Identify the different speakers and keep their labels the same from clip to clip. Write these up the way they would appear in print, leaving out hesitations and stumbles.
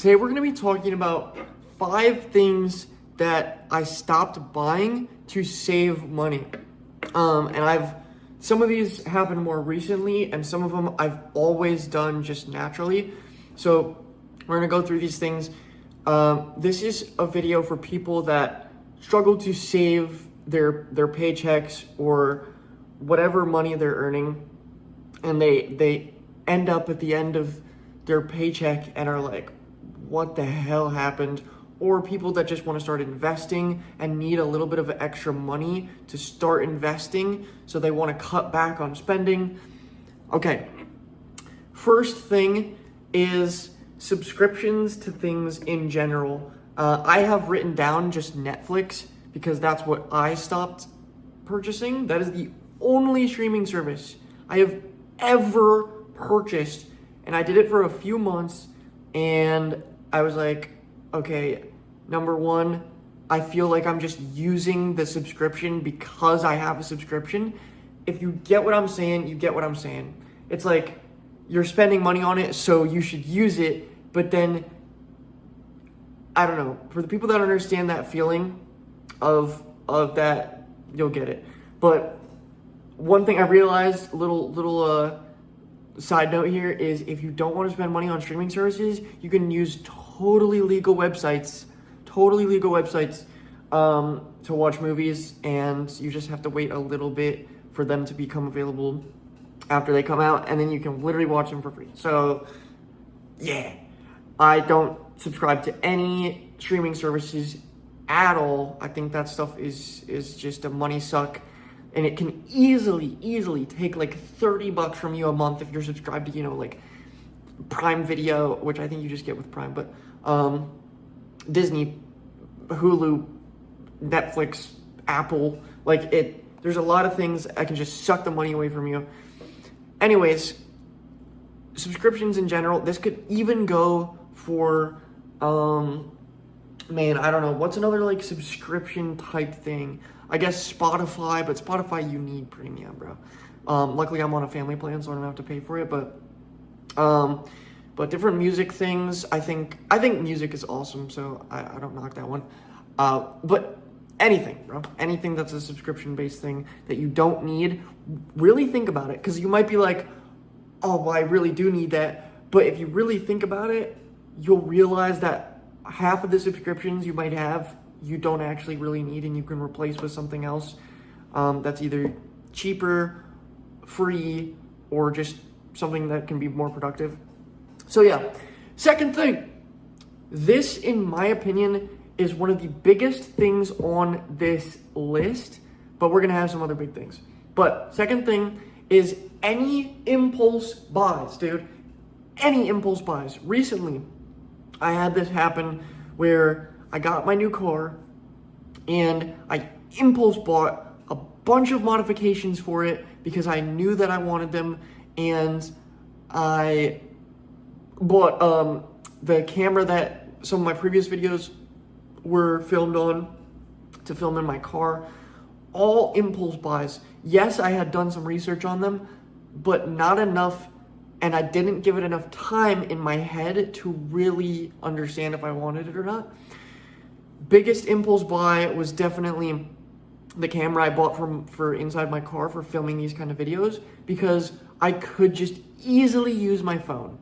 Speaker 1: Today we're going to be talking about 5 things that I stopped buying to save money. Some of these happened more recently, and some of them I've always done just naturally. So we're going to go through these things. This is a video for people that struggle to save their paychecks or whatever money they're earning, and they end up at the end of their paycheck and are like, what the hell happened? Or people that just want to start investing and need a little bit of extra money to start investing, so they want to cut back on spending. Okay, first thing is subscriptions to things in general. I have written down just Netflix because that's what I stopped purchasing. That is the only streaming service I have ever purchased, and I did it for a few months, and I was like, okay, number one, I feel like I'm just using the subscription because I have a subscription. If you get what I'm saying, you get what I'm saying. It's like you're spending money on it, so you should use it, but then, I don't know, for the people that understand that feeling of that, you'll get it. But one thing I realized, little side note here, is if you don't want to spend money on streaming services, you can use totally legal websites to watch movies, and you just have to wait a little bit for them to become available after they come out, and then you can literally watch them for free. So yeah, I don't subscribe to any streaming services at all. I think that stuff is just a money suck. And it can easily take like $30 from you a month if you're subscribed to, like Prime Video, which I think you just get with Prime, but Disney, Hulu, Netflix, Apple, there's a lot of things I can just suck the money away from you. Anyways, subscriptions in general, this could even go for, I don't know, what's another subscription type thing? I guess Spotify, but Spotify, you need premium, bro. Luckily, I'm on a family plan, so I don't have to pay for it. But different music things, I think music is awesome, so I don't knock that one. But anything, bro, anything that's a subscription-based thing that you don't need, really think about it, because you might be like, oh, well, I really do need that. But if you really think about it, you'll realize that half of the subscriptions you might have, you don't actually really need, and you can replace with something else that's either cheaper, free, or just something that can be more productive. So yeah, second thing, this in my opinion is one of the biggest things on this list, but we're gonna have some other big things. But second thing is any impulse buys, dude. Any impulse buys. Recently, I had this happen where I got my new car, and I impulse bought a bunch of modifications for it because I knew that I wanted them, and I bought the camera that some of my previous videos were filmed on to film in my car. All impulse buys. Yes, I had done some research on them, but not enough, and I didn't give it enough time in my head to really understand if I wanted it or not. Biggest impulse buy was definitely the camera I bought for inside my car for filming these kind of videos, because I could just easily use my phone.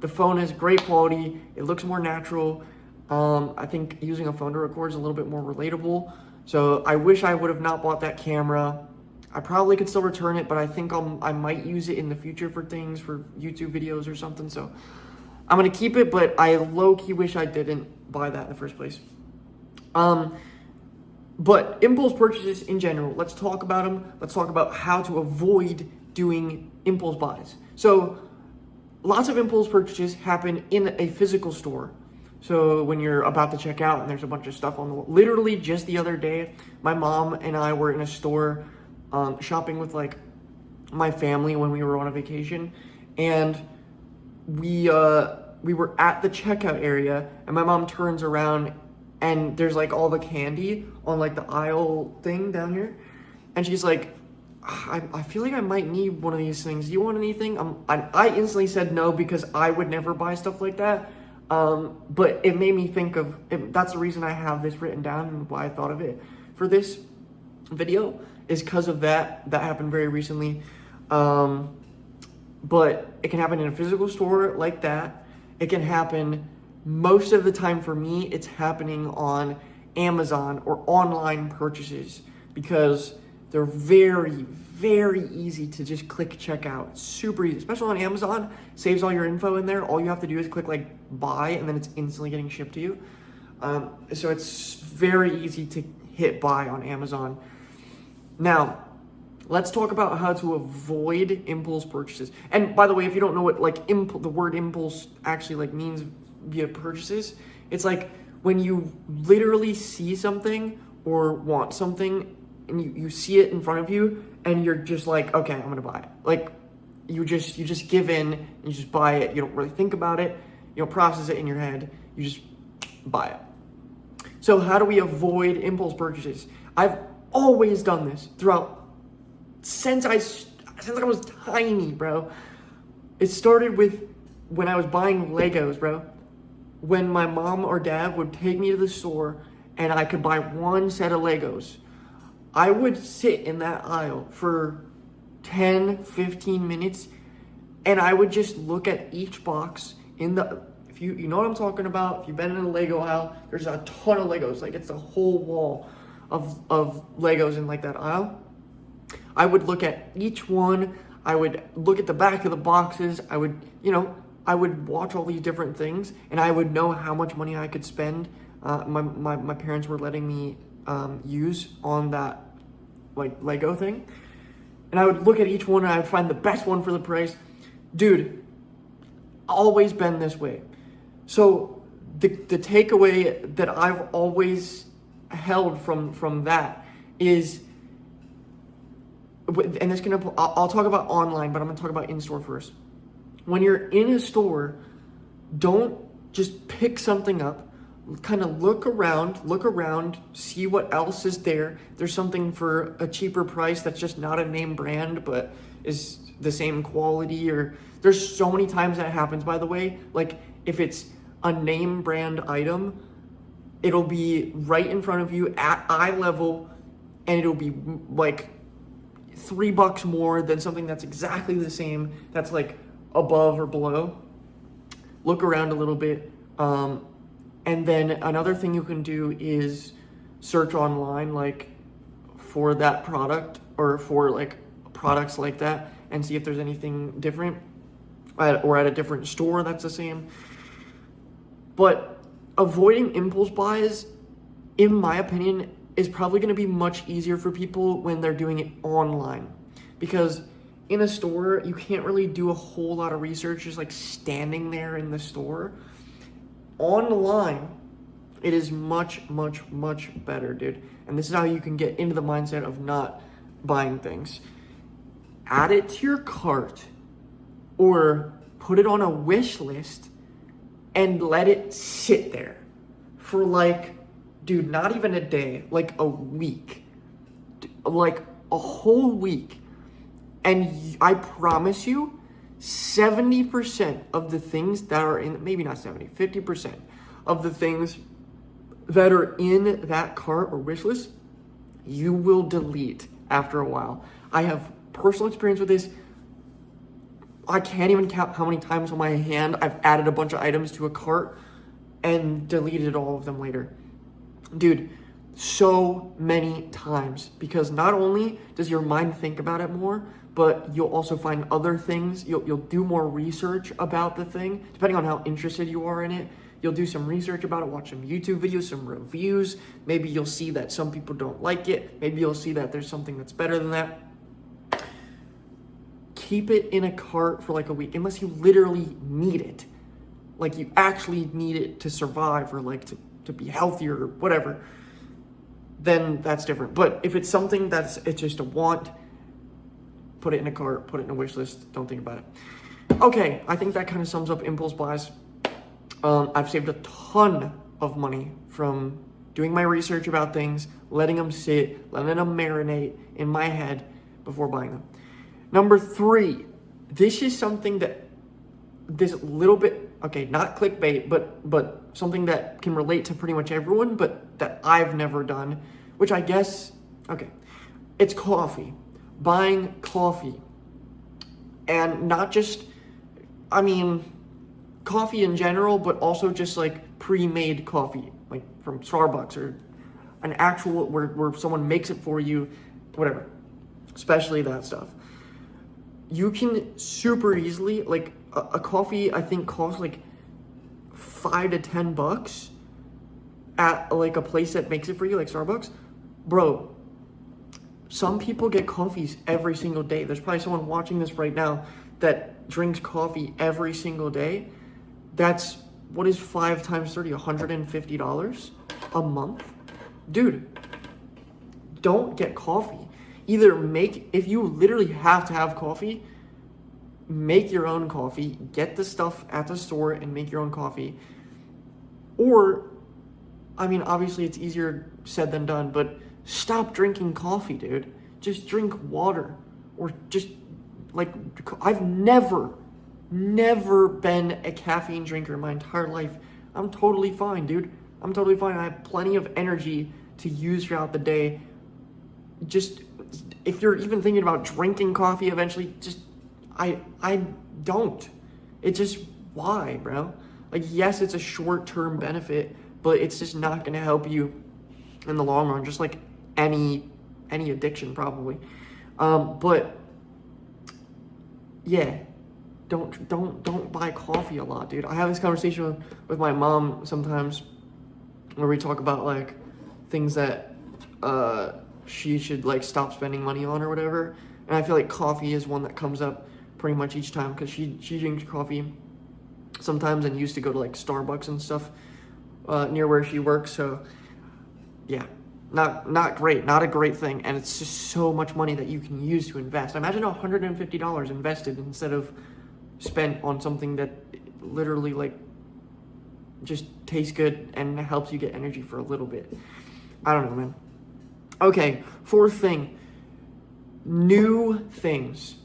Speaker 1: The phone has great quality. It looks more natural. I think using a phone to record is a little bit more relatable. So I wish I would have not bought that camera. I probably could still return it, but I think I might use it in the future for things, for YouTube videos or something. So I'm gonna keep it, but I low-key wish I didn't buy that in the first place. But impulse purchases in general, let's talk about them. Let's talk about how to avoid doing impulse buys. So lots of impulse purchases happen in a physical store. So when you're about to check out and there's a bunch of stuff on the wall. Literally just the other day, my mom and I were in a store shopping with my family when we were on a vacation, and we were at the checkout area, and my mom turns around and there's all the candy on the aisle thing down here, and she's like, I feel like I might need one of these things. Do you want anything? I instantly said no, because I would never buy stuff like that. But it made me think of it, that's the reason I have this written down and why I thought of it for this video is because of that happened very recently. But it can happen in a physical store like that. It can happen most of the time. For me, it's happening on Amazon or online purchases because they're very, very easy to just click checkout. Super easy, especially on Amazon. Saves all your info in there. All you have to do is click like buy and then it's instantly getting shipped to you. So it's very easy to hit buy on Amazon. Now, let's talk about how to avoid impulse purchases. And by the way, if you don't know what like the word impulse actually like means via purchases, it's like when you literally see something or want something and you see it in front of you and you're just like, okay, I'm gonna buy it. Like you just give in and you just buy it. You don't really think about it. You don't process it in your head. You just buy it. So how do we avoid impulse purchases? I've always done this throughout since I was tiny, bro. It started with when I was buying Legos, bro. When my mom or dad would take me to the store and I could buy one set of Legos, I would sit in that aisle for 10, 15 minutes and I would just look at each box in the, if you know what I'm talking about, if you've been in a Lego aisle, there's a ton of Legos, like it's a whole wall of Legos in like that aisle. I would look at each one. I would look at the back of the boxes. I would watch all these different things and I would know how much money I could spend. My parents were letting me use on that like Lego thing. And I would look at each one and I would find the best one for the price. Dude, always been this way. So the takeaway that I've always held from that is, and this I'll talk about online, but I'm gonna talk about in-store first. When you're in a store, don't just pick something up. Kind of look around, see what else is there. There's something for a cheaper price that's just not a name brand, but is the same quality. Or there's so many times that happens, by the way. Like if it's a name brand item, it'll be right in front of you at eye level, and it'll be like $3 more than something that's exactly the same, that's like above or below. Look around a little bit. And then another thing you can do is search online, like for that product or for like products like that, and see if there's anything different or at a different store that's the same. But avoiding impulse buys, in my opinion, is probably going to be much easier for people when they're doing it online, because in a store you can't really do a whole lot of research just like standing there in the store. Online it is much better, dude. And this is how you can get into the mindset of not buying things. Add it to your cart or put it on a wish list and let it sit there for like, dude, not even a day, like a week, like a whole week. And I promise you, 70% of the things that are in, maybe not 70, 50% of the things that are in that cart or wish list, you will delete after a while. I have personal experience with this. I can't even count how many times on my hand I've added a bunch of items to a cart and deleted all of them later. Dude, so many times, because not only does your mind think about it more, but you'll also find other things. You'll do more research about the thing, depending on how interested you are in it. You'll do some research about it, watch some YouTube videos, some reviews. Maybe you'll see that some people don't like it. Maybe you'll see that there's something that's better than that. Keep it in a cart for like a week, unless you literally need it. Like you actually need it to survive or like to be healthier or whatever. Then that's different. But if it's something it's just a want, put it in a cart, put it in a wish list, don't think about it. Okay, I think that kind of sums up impulse buys. I've saved a ton of money from doing my research about things, letting them sit, letting them marinate in my head before buying them. Number 3, this is something that this little bit okay, not clickbait, but something that can relate to pretty much everyone, but that I've never done, which I guess, okay, it's coffee. Buying coffee. And not just, I mean, coffee in general, but also just like pre-made coffee, like from Starbucks or an actual, where someone makes it for you, whatever, especially that stuff. You can super easily, like a coffee I think costs like $5 to $10 at like a place that makes it for you, like Starbucks. Bro, some people get coffees every single day. There's probably someone watching this right now that drinks coffee every single day. That's, what is 5 times 30, $150 a month? Dude, don't get coffee. Either if you literally have to have coffee, make your own coffee, get the stuff at the store and make your own coffee. Or, I mean, obviously it's easier said than done, but stop drinking coffee, dude. Just drink water. Or just, like, I've never been a caffeine drinker in my entire life. I'm totally fine, dude. I'm totally fine. I have plenty of energy to use throughout the day. Just, if you're even thinking about drinking coffee eventually, just, I don't. It's just, why, bro? Like, yes, it's a short-term benefit, but it's just not going to help you in the long run, just like any addiction, probably. But, yeah, don't buy coffee a lot, dude. I have this conversation with my mom sometimes where we talk about, like, things that she should, like, stop spending money on or whatever. And I feel like coffee is one that comes up pretty much each time, because she drinks coffee sometimes and used to go to, like, Starbucks and stuff near where she works. So, yeah, not great, not a great thing. And it's just so much money that you can use to invest. Imagine $150 invested instead of spent on something that literally, like, just tastes good and helps you get energy for a little bit. I don't know, man. Okay, fourth thing, new things.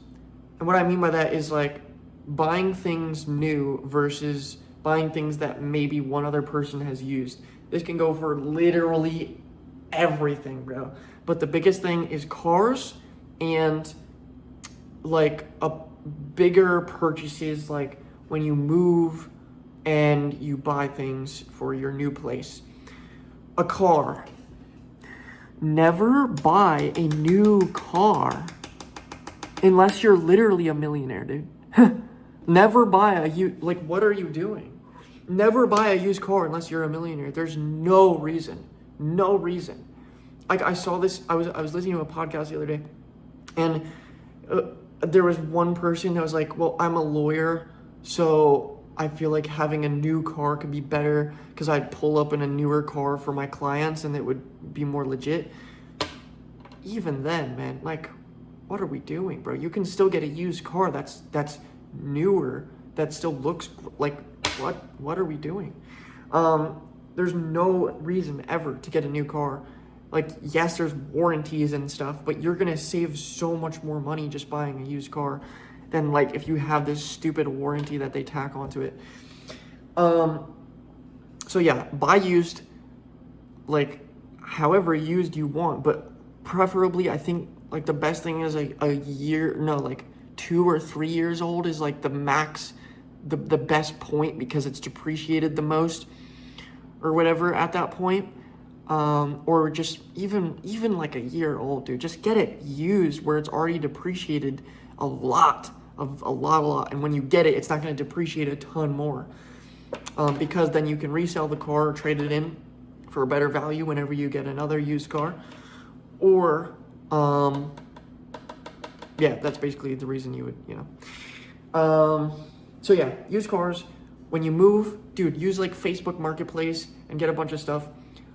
Speaker 1: And what I mean by that is, like, buying things new versus buying things that maybe one other person has used. This can go for literally everything, bro. But the biggest thing is cars and, like, bigger purchases, like when you move and you buy things for your new place. A car. Never buy a new car unless you're literally a millionaire, dude. Never buy like, what are you doing? Never buy a used car unless you're a millionaire. There's no reason. Like, I saw this, I was listening to a podcast the other day, and there was one person that was like, well, I'm a lawyer, so I feel like having a new car could be better because I'd pull up in a newer car for my clients and it would be more legit. Even then, man, like, what are we doing, bro? You can still get a used car that's newer, that still looks like, what are we doing? There's no reason ever to get a new car. Like, yes, there's warranties and stuff, but you're gonna save so much more money just buying a used car than, like, if you have this stupid warranty that they tack onto it. So yeah, buy used, like, however used you want, but preferably, I think, like, the best thing is like 2 or 3 years old is like the max, the best point, because it's depreciated the most or whatever at that point. Or just even like a year old, dude. Just get it used where it's already depreciated a lot. And when you get it, it's not going to depreciate a ton more. Because then you can resell the car or trade it in for a better value whenever you get another used car. Or, yeah, that's basically the reason you would, so yeah, used cars. When you move, dude, use like Facebook Marketplace and get a bunch of stuff.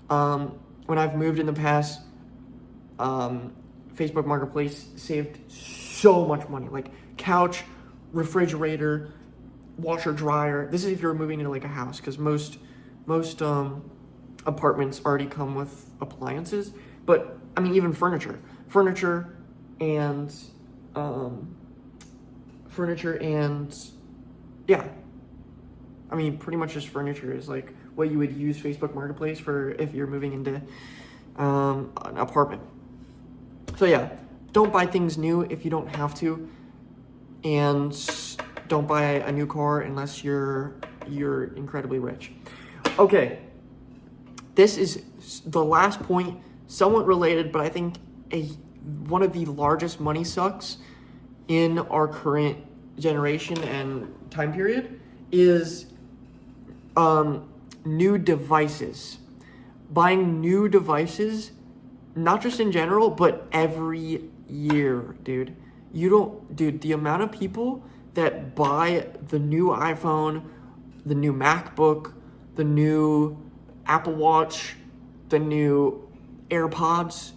Speaker 1: When I've moved in the past, Facebook Marketplace saved so much money. Like couch, refrigerator, washer, dryer. This is if you're moving into like a house, because most apartments already come with appliances. But I mean, even furniture and yeah, I mean, pretty much just furniture is like what you would use Facebook Marketplace for if you're moving into an apartment. So yeah, don't buy things new if you don't have to, and don't buy a new car unless you're incredibly rich. Okay, this is the last point, somewhat related, but I think one of the largest money sucks in our current generation and time period is new devices. Buying new devices, not just in general, but every year, dude. The amount of people that buy the new iPhone, the new MacBook, the new Apple Watch, the new AirPods,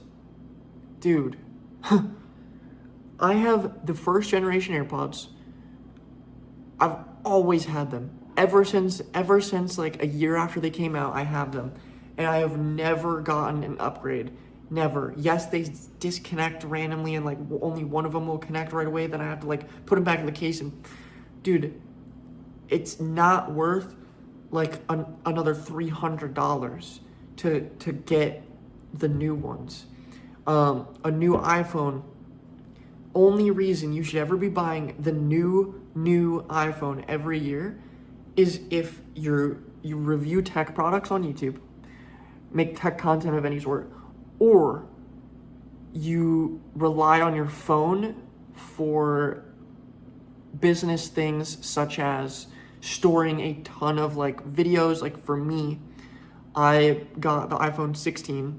Speaker 1: dude. I have the first generation AirPods. I've always had them. Ever since like a year after they came out, I have them. And I have never gotten an upgrade. Never. Yes, they disconnect randomly and like only one of them will connect right away. Then I have to like put them back in the case and, dude, it's not worth like another $300 to get the new ones. A new iPhone. Only reason you should ever be buying the new iPhone every year is if you review tech products on YouTube, make tech content of any sort, or you rely on your phone for business things such as storing a ton of like videos. Like for me, I got the iPhone 16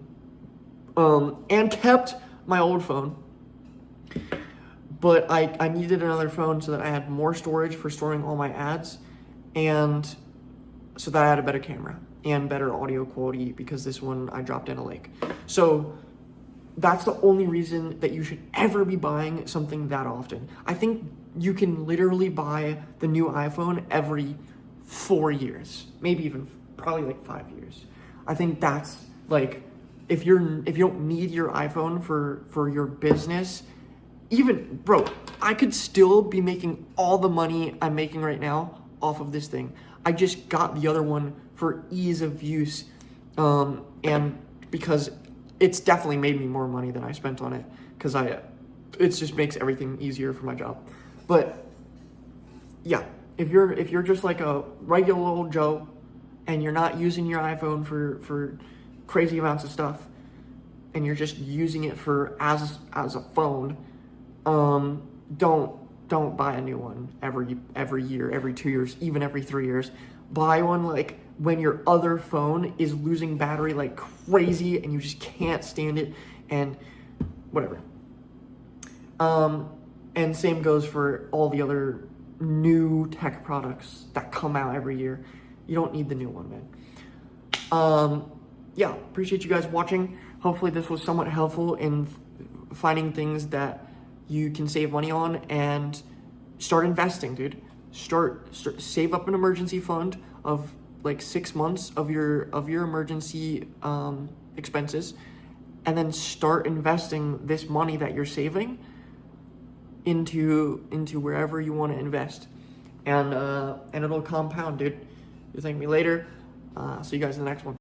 Speaker 1: and kept my old phone, but I needed another phone so that I had more storage for storing all my ads, and so that I had a better camera and better audio quality, because this one I dropped in a lake. So that's the only reason that you should ever be buying something that often. I think you can literally buy the new iPhone every 4 years, maybe even probably like 5 years. I think that's like, if you don't need your iPhone for your business, even, bro, I could still be making all the money I'm making right now off of this thing. I just got the other one for ease of use, and because it's definitely made me more money than I spent on it, because it just makes everything easier for my job. But yeah, if you're just like a regular old Joe and you're not using your iPhone for crazy amounts of stuff, and you're just using it for as a phone, don't buy a new one every year, every 2 years, even every 3 years. Buy one like when your other phone is losing battery like crazy and you just can't stand it, and whatever. And same goes for all the other new tech products that come out every year. You don't need the new one, man. Yeah, appreciate you guys watching. Hopefully this was somewhat helpful in finding things that you can save money on and start investing, dude. Start save up an emergency fund of like 6 months of your emergency expenses, and then start investing this money that you're saving into wherever you want to invest, and it'll compound, dude. You thank me later. See you guys in the next one.